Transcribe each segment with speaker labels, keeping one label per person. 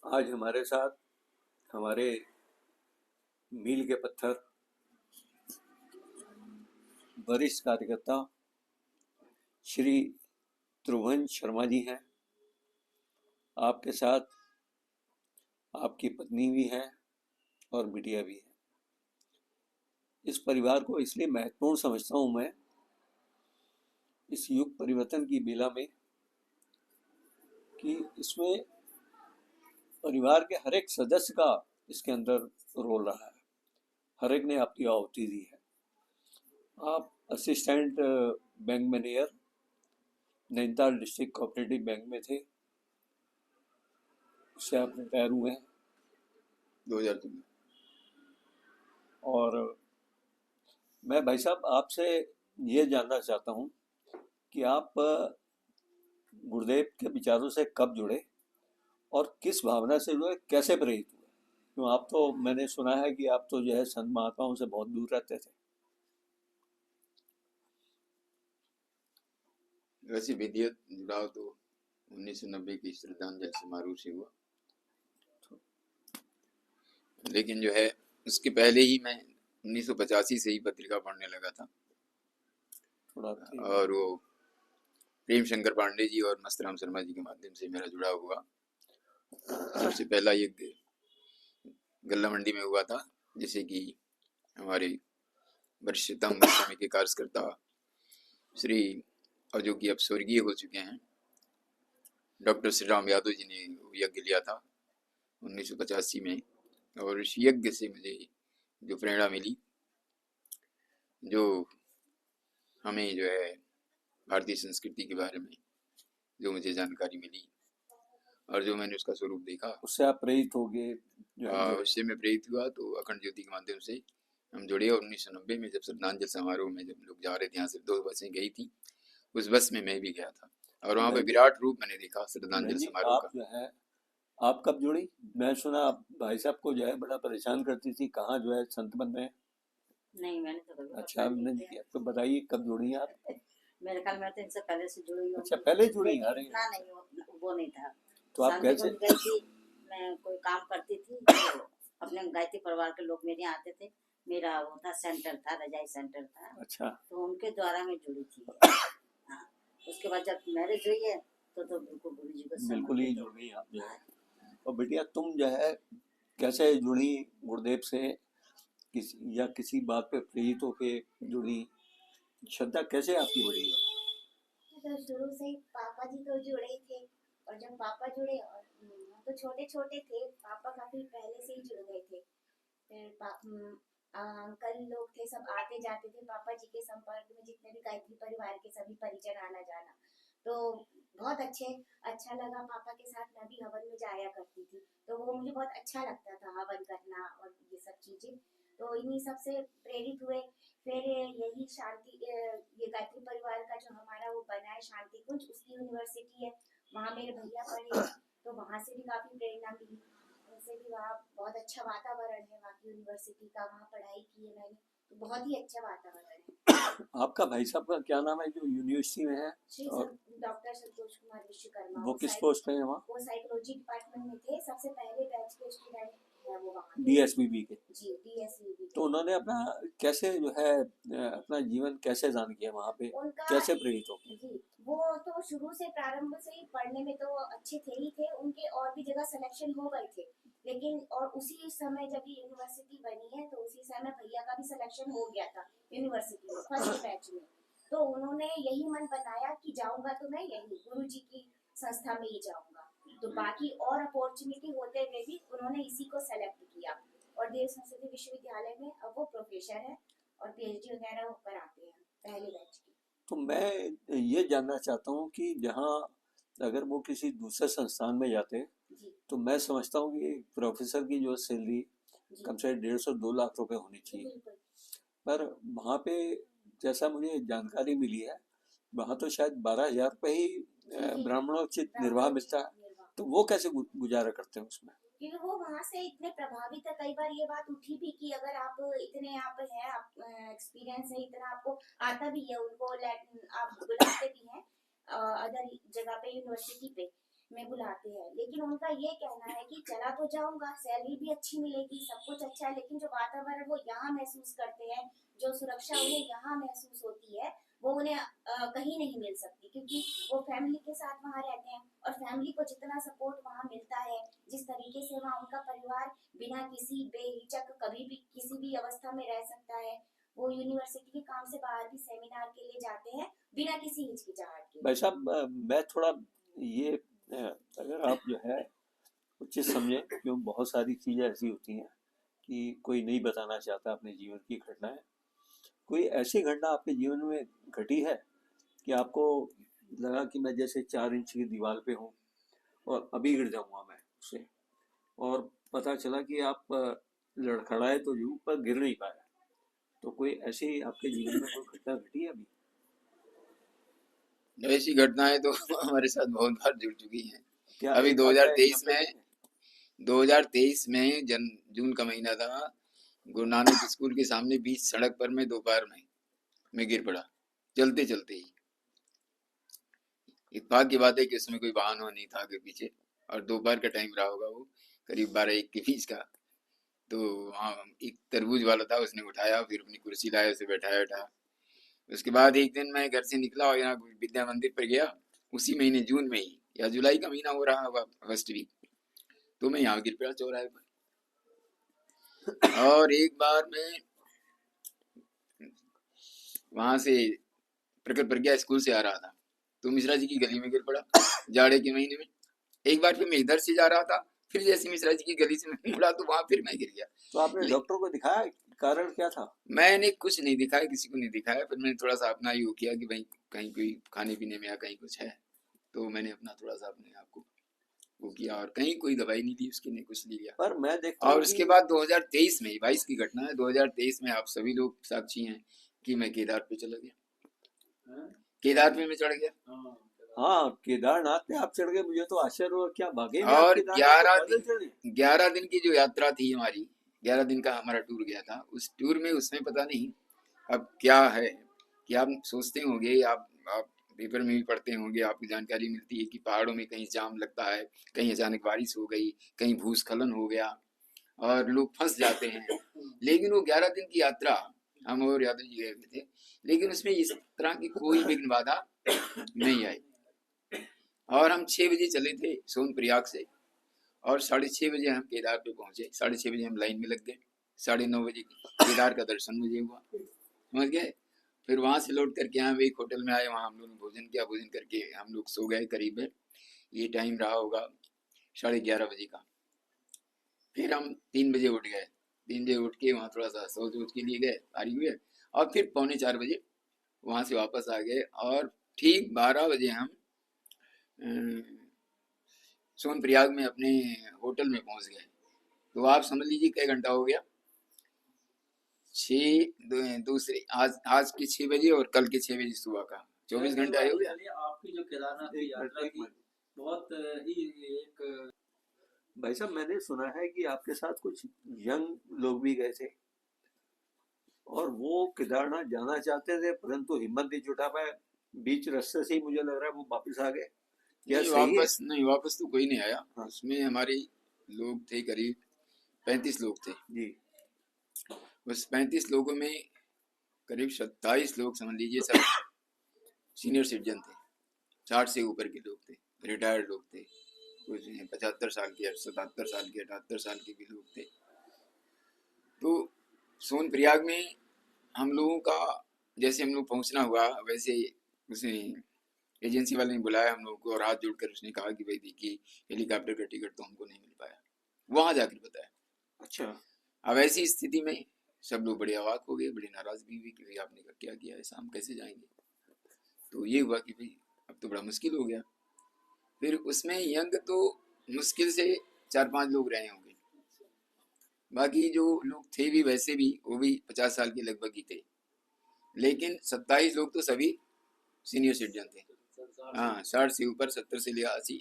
Speaker 1: आज हमारे साथ हमारे मील के पत्थर वरिष्ठ कार्यकर्ता श्री त्रुवन शर्मा जी हैं। आपके साथ आपकी पत्नी भी है और बिटिया भी है। इस परिवार को इसलिए महत्वपूर्ण समझता हूँ मैं इस युग परिवर्तन की बेला में कि इसमें परिवार के हर एक सदस्य का इसके अंदर रोल रहा है। हर एक ने अपनी आहुति दी है। आप assistant bank manager Nainital district cooperative bank में थे, उससे आप रिटायर हुए हैं
Speaker 2: 2003 में।
Speaker 1: और मैं भाई साहब आपसे ये जानना चाहता हूँ कि आप गुरुदेव के विचारों से कब जुड़े और किस भावना से जुड़े, कैसे प्रेरित हुए? क्यों आप तो, मैंने सुना है कि आप तो जो है संत महात्माओं से बहुत दूर रहते थे।
Speaker 2: वैसे विधिवत जुड़ाव तो 1990 की श्रद्धांजलि समारोह से हुआ, लेकिन जो है उसके पहले ही मैं 1985 से ही पत्रिका पढ़ने लगा था।
Speaker 1: थोड़ा
Speaker 2: और वो प्रेम शंकर पांडे जी और मस्तराम शर्मा जी के माध्यम से मेरा जुड़ाव हुआ। सबसे पहला यज्ञ गल्ला मंडी में हुआ था, जैसे कि हमारे वरिष्ठतम समय के कार्यकर्ता श्री, और जो कि अब स्वर्गीय हो चुके हैं, डॉक्टर श्री राम यादव जी ने यज्ञ लिया था 1985 में। और इस यज्ञ से मुझे जो प्रेरणा मिली, जो हमें जो है भारतीय संस्कृति के बारे में जो मुझे जानकारी मिली और जो मैंने उसका स्वरूप देखा,
Speaker 1: उससे आप प्रेरित हो गए।
Speaker 2: उससे मैं प्रेरित हुआ। तो अखंड ज्योति के माध्यम से हम जुड़े और 1990 में जब श्रद्धांजलि समारोह में जब लोग जा रहे थे, यहाँ से 2 बसें गई थी, उस बस में मैं भी गया था और वहाँ पे विराट रूप मैंने देखा श्रद्धांजलि समारोह
Speaker 1: आप
Speaker 2: का।
Speaker 1: जो है, आप कब जुड़ी? मैं सुना आप भाई साहब को जो है बड़ा परेशान करती थी, कहाँ जो है संत बन रहे हैं।
Speaker 3: नहीं, मैंने तो कभी
Speaker 1: अच्छा,
Speaker 3: पता नहीं
Speaker 1: नहीं
Speaker 3: किया।
Speaker 1: किया तो बताइए कब जुड़ी हैं आप?
Speaker 3: मेरे ख्याल में तो इनसे पहले से जुड़ी हूँ।
Speaker 1: अच्छा, पहले जुड़ी हैं।
Speaker 3: लेकिन
Speaker 1: अरे
Speaker 3: इतना नहीं, वो नहीं था।
Speaker 1: तो आप
Speaker 3: शांति
Speaker 1: कैसे?
Speaker 3: कुंज गई थी, मैं कोई काम करती थी तो अपने गायत्री परिवार के लोग मेरे यहाँ आते थे। मेरा वो था सेंटर था, रजाई सेंटर था,
Speaker 1: अच्छा,
Speaker 3: तो उनके द्वारा मैं जुड़ी थी। हाँ, उसके बाद जब मैरिज हुई है तो बिल्कुल गुरु जी को
Speaker 1: बिल्कुल ही
Speaker 3: समर्पित हो
Speaker 1: जुड़ गई आप
Speaker 3: गई।
Speaker 1: जो है। और बिटिया तुम जो है कैसे जुड़ी गुरुदेव से? किसी बात पे प्रेरित होके जुड़ी? श्रद्धा कैसे आपकी बढ़ी है?
Speaker 4: तो शुरू से ही पापा जी तो जुड़े थे, और जब पापा जुड़े और हम तो छोटे छोटे थे, पापा काफी पहले से ही जुड़ गए थे। फिर अंकल लोग थे, सब आते जाते थे पापा जी के संपर्क में, जितने भी गायत्री परिवार के सभी परिजन आना जाना, तो बहुत अच्छा लगा। पापा के साथ मैं भी हवन में जाया करती थी, तो वो मुझे बहुत अच्छा लगता था, हवन करना और ये सब चीजें। तो इन्हीं सब से प्रेरित हुए। फिर यही शांति, ये गायत्री परिवार का जो हमारा वो बना है शांति कुंज, उसकी यूनिवर्सिटी है, वहाँ मेरे भैया पढ़े, तो वहाँ से भी काफी प्रेरणा मिली। वैसे भी वहाँ बहुत अच्छा वातावरण है, वहाँ की यूनिवर्सिटी का, वहाँ पढ़ाई की है मैंने, तो बहुत ही अच्छा वातावरण है।
Speaker 1: आपका भाई साहब का क्या नाम है जो यूनिवर्सिटी में है? और
Speaker 4: डॉक्टर संतोष कुमार विश्वकर्मा,
Speaker 1: वो किस पोस्ट पे है वहाँ?
Speaker 4: वो साइकोलॉजी डिपार्टमेंट में थे, सबसे पहले बैच के स्टूडेंट है वो वहाँ।
Speaker 1: DSBB के।
Speaker 4: जी, DSBB।
Speaker 1: तो उन्होंने अपना कैसे जो है अपना जीवन कैसे दान किया वहाँ पे, कैसे प्रेरित हो?
Speaker 4: जी, वो तो शुरू से प्रारंभ से ही पढ़ने में तो अच्छे थे ही थे, उनके और भी जगह सिलेक्शन हो गए थे, लेकिन और उसी समय जब ये यूनिवर्सिटी बनी है, तो उसी समय भैया का भी सिलेक्शन हो गया था यूनिवर्सिटी में फर्स्ट बैच में। तो उन्होंने यही मन बनाया कि जाऊंगा तो मैं यही गुरु जी की संस्था में ही जाऊंगा। तो बाकी और अपॉर्चुनिटी होते हुए भी उन्होंने इसी को सेलेक्ट किया, और देव संस्कृति विश्वविद्यालय में अब वो प्रोफेसर है और PhD वगैरह वो कराते हैं पहले बैच की।
Speaker 1: तो मैं ये जानना चाहता हूँ कि जहाँ अगर वो किसी दूसरे संस्थान में जाते तो मैं समझता हूँ कि प्रोफेसर की जो सैलरी कम से कम 150-2 लाख रुपए होनी चाहिए, पर वहाँ पे जैसा मुझे जानकारी मिली है वहाँ तो शायद 12,000 रुपये ही ब्राह्मणोचित निर्वाह मिलता है। तो वो कैसे गुजारा करते हैं उसमें?
Speaker 4: क्योंकि वो वहाँ से इतने प्रभावित है, कई बार ये बात उठी भी कि अगर आप इतने आप हैं, आप एक्सपीरियंस है, इतना आपको आता भी है, उनको आप बुलाते भी हैं अदर जगह पे यूनिवर्सिटी पे, में बुलाते हैं, लेकिन उनका ये कहना है कि चला तो जाऊंगा, सैलरी भी अच्छी मिलेगी, सब कुछ अच्छा है, लेकिन जो वातावरण वो यहाँ महसूस करते हैं, जो सुरक्षा उन्हें यहाँ महसूस होती है, वो उन्हें कहीं नहीं मिल सकती, क्योंकि वो फैमिली के साथ वहाँ रहते हैं, और फैमिली को जितना सपोर्ट वहाँ मिलता है, जिस तरीके से वहाँ उनका परिवार बिना किसी बेहिचक कभी भी किसी भी अवस्था में रह सकता है। वो यूनिवर्सिटी के काम से बाहर भी सेमिनार के लिए जाते हैं बिना किसी हिचकिचाहट के।
Speaker 1: भाई साहब, मैं थोड़ा ये अगर आप जो है उचित समझें, क्यों बहुत सारी चीज़ें ऐसी होती हैं कि कोई नहीं बताना चाहता अपने जीवन की घटनाएं। कोई ऐसी घटना आपके जीवन में घटी है कि आपको लगा कि मैं जैसे 4 इंच की दीवार पे हूँ और अभी गिर जाऊंगा मैं उससे, और पता चला कि आप लड़खड़ाए तो जरूर पर गिर नहीं पाया? तो कोई ऐसी आपके जीवन में कोई घटना घटी है अभी?
Speaker 2: ऐसी घटनाएं तो हमारे साथ बहुत बार जुड़ चुकी हैं।
Speaker 1: क्या
Speaker 2: अभी
Speaker 1: एक आध है
Speaker 2: 2023
Speaker 1: एग्जाम्पल
Speaker 2: में
Speaker 1: देंगे?
Speaker 2: 2023 में जून का महीना था। गुरु नानक स्कूल के सामने बीच सड़क पर मैं दोपहर में मैं गिर पड़ा, चलते चलते ही। इत्तेफाक की बात है कि उसमें कोई वाहन नहीं था आगे पीछे, और दोपहर का टाइम रहा होगा, वो करीब 12-1 के बीच का। तो वहाँ एक तरबूज वाला था, उसने उठाया, फिर अपनी कुर्सी लाया, उसे बैठाया। उसके बाद एक दिन मैं घर से निकला और यहाँ विद्या मंदिर पर गया, उसी महीने जून में ही, या जुलाई का महीना हो रहा होगा, फर्स्ट वीक। तो मैं यहाँ गिर पड़ा चौराहे पर। और एक बार मैं वहां से प्रकट प्रज्ञा स्कूल से आ रहा था, तो मिश्रा जी की गली में गिर पड़ा जाड़े के महीने में। एक बार फिर मैं इधर से जा रहा था, फिर जैसे मिश्रा जी की गली से मैं मुड़ा तो वहां फिर मैं गिर गया।
Speaker 1: तो आपने डॉक्टर को दिखाया? कारण क्या था?
Speaker 2: मैंने कुछ नहीं दिखाया, किसी को नहीं दिखाया, फिर मैंने थोड़ा सा अपना ये किया कि भाई कहीं कोई खाने पीने में या कहीं कुछ है, तो मैंने अपना थोड़ा सा अपने आप को वो किया, और कहीं कोई दवाई नहीं ली उसकी, नहीं कुछ नहीं लिया।
Speaker 1: पर मैं देखता
Speaker 2: और
Speaker 1: हूँ
Speaker 2: उसके
Speaker 1: कि
Speaker 2: बाद 2023 में 22 की घटना है, 2023 में आप सभी लोग साक्षी हैं कि मैं केदार पे चला गया, केदार पे मैं चढ़ गया।
Speaker 1: हाँ, केदारनाथ पे आप चढ़ गए, मुझे तो आश्चर्य हुआ। क्या वाकई में आप
Speaker 2: और
Speaker 1: केदारनाथ पे पैदल चढ़े?
Speaker 2: 11 दिन की जो यात्रा थी हमारी, 11 दिन का हमारा टूर गया था। उस टूर में उसमें पता नहीं अब क्या है कि आप सोचते होंगे, आप पेपर में भी पढ़ते होंगे, आपको जानकारी मिलती है कि पहाड़ों में कहीं जाम लगता है, कहीं अचानक बारिश हो गई, कहीं भूस्खलन हो गया और लोग फंस जाते हैं। लेकिन वो 11 दिन की यात्रा हम और यादव जी गए हुए थे, लेकिन उसमें इस तरह की कोई विघ्न बाधा नहीं आई। और हम 6 बजे चले थे सोनप्रयाग से, और 6:30 बजे हम केदार पे पहुंचे। 6:30 बजे हम लाइन में लग गए, 9:30 बजे केदार का दर्शन मुझे हुआ, समझ गए। फिर वहां से लौट करके हम एक होटल में आए, वहां हम लोगों ने भोजन किया, भोजन करके हम लोग सो गए। करीब ये टाइम रहा होगा 11:30 बजे का। फिर हम 3 बजे उठ गए, 3 बजे उठ के वहाँ थोड़ा सा सोच के लिए गए, पारी हुए, और फिर 3:45 बजे वहाँ से वापस आ गए, और ठीक 12 बजे हम सोनप्रयाग में अपने होटल में पहुंच गए। तो आप समझ लीजिए कई घंटा हो गया, आज के 6 बजे और कल के 6 बजे सुबह का 24 घंटा हो गया।
Speaker 5: आपकी जो केदारनाथ की यात्रा थी बहुत ही एक
Speaker 1: भाई साहब, मैंने सुना है कि आपके साथ कुछ यंग लोग भी गए थे और वो केदारनाथ जाना चाहते थे, परंतु हिम्मत नहीं जुटा पाए, बीच रास्ते से ही मुझे लग रहा है वो वापस आ गए। क्या सही है?
Speaker 2: नहीं, वापस तो कोई नहीं आया।
Speaker 1: हाँ।
Speaker 2: उसमें हमारे लोग थे, करीब 35 लोग थे
Speaker 1: जी।
Speaker 2: उस 35 लोगों में करीब 27 लोग समझ लीजिए सब सीनियर सिटीजन थे, 60 से ऊपर के लोग थे, रिटायर्ड लोग थे, कुछ 75 साल के, 77 साल के, 78 साल के भी लोग थे। तो सोनप्रयाग में हम लोगों का जैसे हम लोग पहुंचना हुआ, वैसे उसने एजेंसी वाले ने बुलाया हम लोगों को, और हाथ जोड़कर उसने कहा कि भाई देखिए हेलीकॉप्टर का टिकट तो हमको नहीं मिल पाया, वहां जाकर बताया।
Speaker 1: अच्छा।
Speaker 2: अब ऐसी स्थिति में सब लोग बड़े अवाक हो गए, बड़ी नाराजगी हुई कि भाई आपने क्या किया है, हम कैसे जाएंगे। तो ये हुआ कि भाई अब तो बड़ा मुश्किल हो गया। फिर उसमें यंग तो मुश्किल से 4-5 लोग रहे होंगे, बाकी जो लोग थे भी वैसे भी वो भी 50 साल के लगभग ही थे, लेकिन 27 लोग तो सभी सीनियर सिटीजन थे। हाँ, 60 से ऊपर, 70 से लिया 80,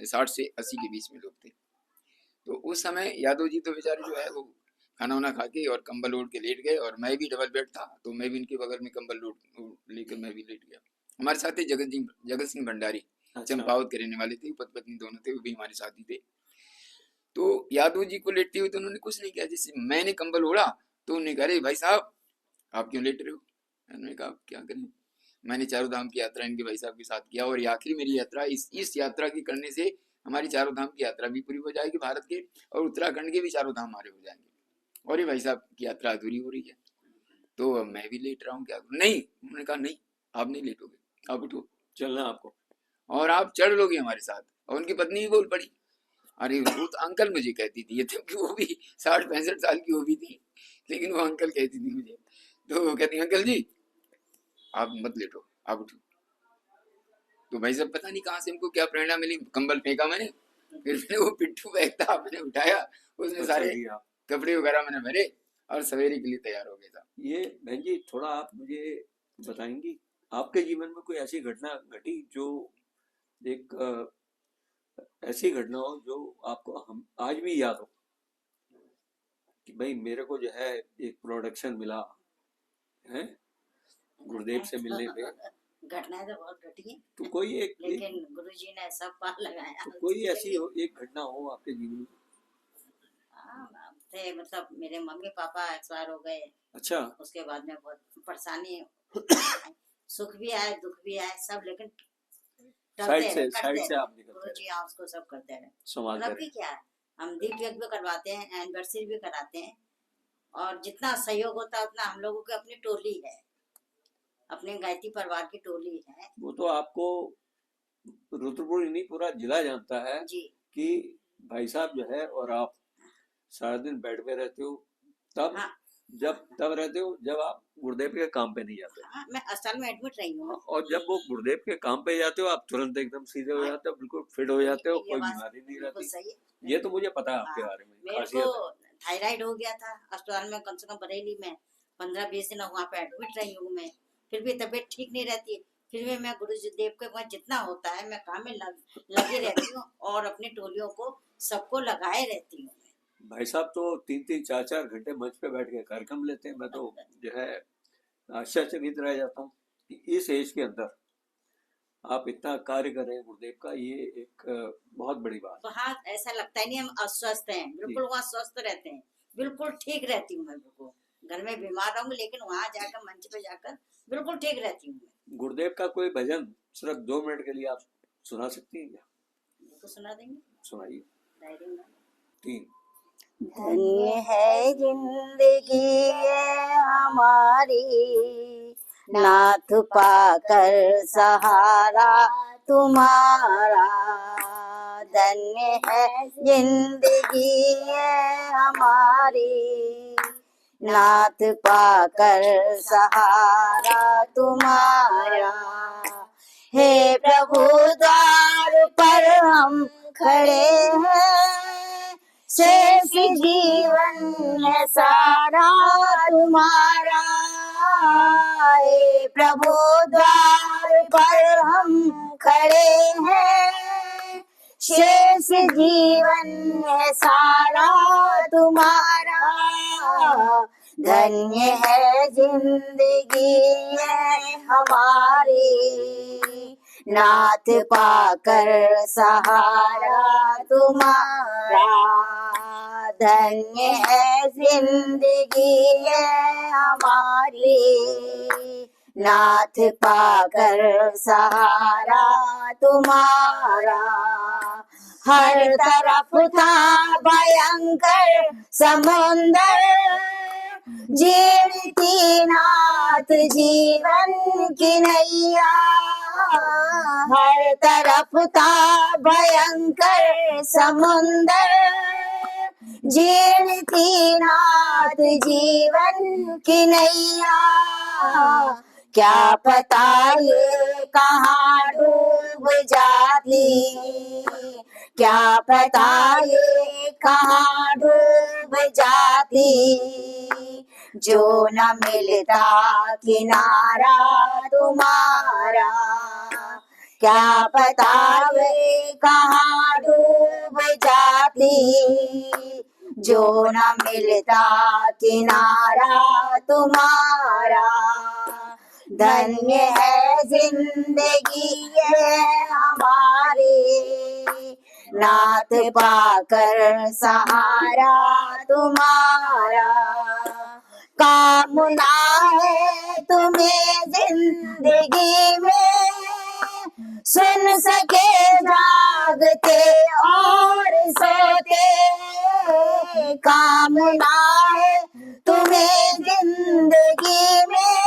Speaker 2: 60 से 80 के बीच में लोग थे। तो उस समय यादव जी तो बेचारे जो है वो खाना वाना खा के और कंबल ओढ़ के लेट गए, और मैं भी डबल बेड था तो मैं भी इनके बगल में कंबल लेकर मैं भी लेट गया। हमारे साथ थे जगत सिंह भंडारी,
Speaker 1: अच्छा।
Speaker 2: चंपावत के रहने वाले थे, पति पत्नी दोनों थे, वो भी हमारे साथी थे। तो यादव जी को लेटते हुए तो उन्होंने कुछ नहीं किया। जैसे मैंने कंबल ओढ़ा तो उन्होंने कहा, अरे भाई साहब आप क्यों लेट रहे हो? मैंने कहा क्या करें, मैंने चारों धाम की यात्रा इनके भाई साहब के साथ किया, और ये आखिरी मेरी यात्रा, इस यात्रा की करने से हमारी चारों धाम की यात्रा भी पूरी हो जाएगी भारत के, और उत्तराखंड के भी चारों धाम हमारे हो जाएंगे, और ये भाई साहब की यात्रा अधूरी हो रही है, तो मैं भी लेट रहा हूँ, क्या करूं? नहीं, उन्होंने कहा नहीं आप नहीं लेटोगे, आप उठो,
Speaker 1: चलना आपको।
Speaker 2: और आप चढ़ लोगे हमारे साथ। और उनकी पत्नी भी बोल पड़ी, अरे वो तो अंकल मुझे कहती थी, ये जबकि वो भी 60-65 साल की हो भी थी, लेकिन वो अंकल कहती थी मुझे। तो वो कहती, अंकल जी आप मत लेटो, आप उठो। तो भाई साहब पता नहीं कहाँ से हमको क्या प्रेरणा मिली, कंबल फेंका मैंने, फिर मैंने वो पिट्ठू बैग था मैंने उठाया, उसमें
Speaker 1: तो
Speaker 2: सारे
Speaker 1: चल दिया।
Speaker 2: कपड़े वगैरह मैंने भरे, और सवेरे के लिए तैयार हो गया था।
Speaker 1: ये बहन जी थोड़ा आप मुझे बताएंगी, आपके जीवन में कोई ऐसी घटना घटी जो एक ऐसी घटना हो जो आपको हम आज भी याद हो कि भाई मेरे को जो है एक प्रोडक्शन मिला है गुरुदेव से मिलने पे,
Speaker 3: घटनाएं तो बहुत घटी है,
Speaker 1: तो कोई एक
Speaker 3: लेकिन गुरुजी ने सब पार लगाया।
Speaker 1: तो कोई ऐसी एक घटना हो आपके जीवन में?
Speaker 3: हाँ, थे मतलब मेरे मम्मी पापा एक्सपायर हो गए,
Speaker 1: अच्छा।
Speaker 3: उसके बाद में बहुत परेशानी, सुख भी आए दुख भी आए सब, लेकिन
Speaker 1: साइड से आप निकलते
Speaker 3: गुरुजी हाँ उसको सब करते रहे।
Speaker 1: संभालते
Speaker 3: मतलब कि क्या है, हम दीप यज्ञ भी करवाते हैं, एनिवर्सरी भी कराते हैं, और जितना सहयोग होता है उतना हम लोगों की अपनी टोली है, अपने गायत्री परिवार की टोली है।
Speaker 1: वो तो आपको रुद्रपुर नहीं पूरा जिला जानता है
Speaker 3: जी
Speaker 1: कि भाई साहब जो है और आप सारा दिन बेड पे रहते हो, तब
Speaker 3: हाँ
Speaker 1: तब रहते हो जब आप गुरुदेव के काम पे नहीं जाते।
Speaker 3: हाँ, मैं अस्पताल में एडमिट रही हूँ।
Speaker 1: और जब वो गुरुदेव के काम पे जाते हो आप तुरंत एकदम सीधे हो जाते हो, बिल्कुल फिट हो जाते हो,
Speaker 3: ये
Speaker 1: कोई
Speaker 3: बात
Speaker 1: बीमारी नहीं
Speaker 3: बिल्कुल
Speaker 1: रहती।
Speaker 3: सही है।
Speaker 1: ये तो मुझे पता है आपके
Speaker 3: हाँ,
Speaker 1: बारे में
Speaker 3: मेरे
Speaker 1: खासियत
Speaker 3: को
Speaker 1: है।
Speaker 3: थायराइड हो गया था अस्पताल में, कम से कम बरेली में 15-20 दिन वहाँ पे एडमिट रही हूँ मैं, फिर भी तबीयत ठीक नहीं रहती, फिर भी मैं गुरुदेव के वहाँ जितना होता है मैं काम में लगी रहती हूँ, और अपनी टोलियों को सबको लगाए रहती हूँ।
Speaker 1: भाई साहब तो 3-3 4-4 घंटे मंच पे बैठ के कार्यक्रम लेते हैं, मैं तो जो है आश्चर्यचकित रह जाता हूँ कि इस एज के अंदर आप इतना कार्य कर रहे हैं गुरुदेव का, ये एक बहुत बड़ी बात है।
Speaker 3: वहाँ ऐसा लगता ही नहीं हम अस्वस्थ हैं, बिल्कुल वहाँ स्वस्थ रहते हैं, बिल्कुल ठीक रहती हूँ मैं, बिल्कुल घर में बीमार रहूंगी लेकिन वहाँ जाकर मंच पे जाकर बिल्कुल ठीक रहती हूँ मैं।
Speaker 1: गुरुदेव का कोई भजन सिर्फ 2 मिनट के लिए आप सुना सकती हैं क्या?
Speaker 3: बिल्कुल सुना देंगे,
Speaker 1: सुनाइए।
Speaker 3: डायरी में।
Speaker 1: 3
Speaker 3: धन्य है जिंदगी ये हमारी, नाथ पाकर सहारा तुम्हारा, धन्य है जिंदगी ये हमारी, नाथ पाकर सहारा तुम्हारा, हे प्रभु द्वार पर हम खड़े हैं, शेष जीवन है सारा तुम्हारा, हे प्रभु द्वार पर हम खड़े हैं, शेष जीवन है सारा तुम्हारा, धन्य है जिंदगी है हमारी, नाथ पाकर सहारा तुम्हारा, धन्य है जिंदगी है हमारी, नाथ पाकर सहारा तुम्हारा, हर तरफ था भयंकर समुंदर, जीती नाथ जीवन की नैया, हर तरफ था भयंकर समुंदर, जीती नाथ जीवन की नैया, क्या पता ये कहाँ डूब जाती, क्या पता ये कहाँ डूब जाती, जो न मिलता किनारा तुम्हारा, क्या पता वे कहाँ डूब जाती, जो न मिलता किनारा तुम्हारा,
Speaker 6: धन्य है जिंदगी ये हमारी, नाथ पाकर सहारा तुम्हारा। कामना है तुम्हें जिंदगी में, सुन सके जागते और सोते। कामना है तुम्हें जिंदगी में,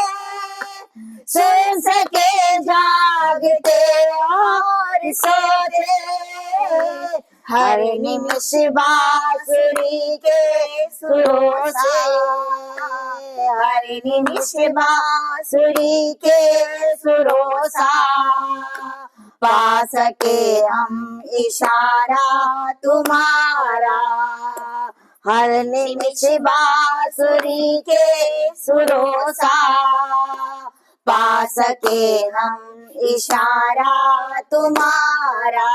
Speaker 6: सुन सके जागते और सोते। हर निमिष बांसुरी के सुरों से, हर निमिष बांसुरी के सुरों सा, पा सके हम इशारा तुम्हारा। हर निमिष बांसुरी के सुरों सा, पा सके हम इशारा तुम्हारा।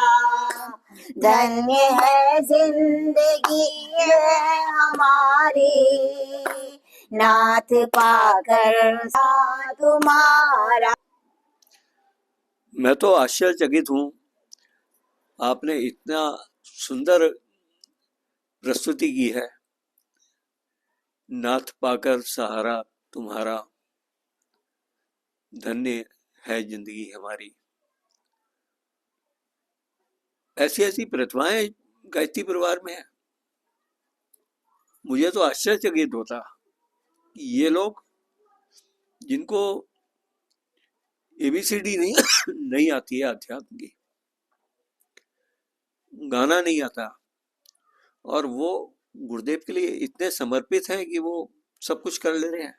Speaker 6: धन्य है जिंदगी ये हमारी, नाथ पाकर सा तुम्हारा।
Speaker 1: मैं तो आश्चर्यचकित हूँ, आपने इतना सुंदर प्रस्तुति की है। नाथ पाकर सहारा तुम्हारा, धन्य है जिंदगी हमारी। ऐसी ऐसी प्रतिभाएं गायत्री परिवार में है। मुझे तो आश्चर्यचकित होता कि ये लोग जिनको ABCD नहीं आती है अध्यात्म की, गाना नहीं आता, और वो गुरुदेव के लिए इतने समर्पित हैं कि वो सब कुछ कर ले रहे हैं।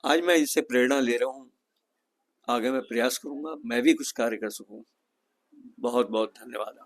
Speaker 1: आज मैं इससे प्रेरणा ले रहा हूँ, आगे मैं प्रयास करूंगा मैं भी कुछ कार्य कर सकूं। बहुत बहुत धन्यवाद।